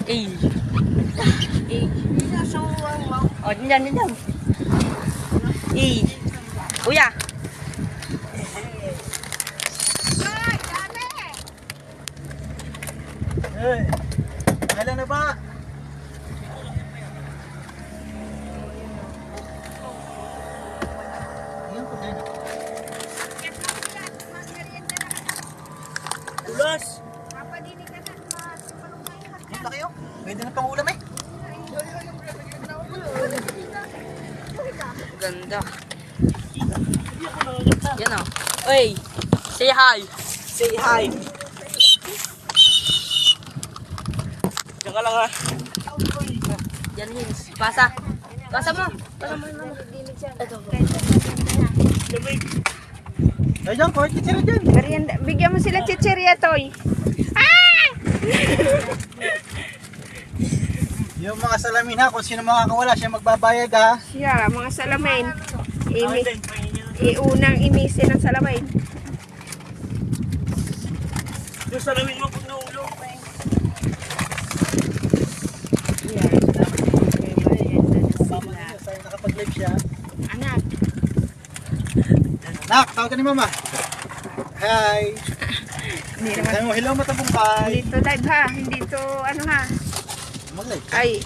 Eh. Eh. O, dyan. Eh. Kuya. Eh, kailan na ba? Ayan po din. Ulas! Yan laki oh. Pwede na pang ulam eh. Ganda. Yan o. Uy. Say hi. Say hi. Diyan ka lang ha. Yan Hins. Pasa. Pasa mo. Pasa mo. Ito. Ayan, kahit kitsira dyan. Merienda. Bigyan mo sila chichirya, Toy. Ah! Yung mga salamin ha, kung sino makakawala, siya magbabayad ha. Siya, mga salamin. Unang imisin ng salamin. Yung salamin mo pag naulo. Sa'yo nakapag-live siya. Anak. Nak, tawag ka ni mama. Hi. Hindi naman. Sabi mo, hello matabumpay. Hindi to live ha. Hindi to ano ha. Mag-live. Ay,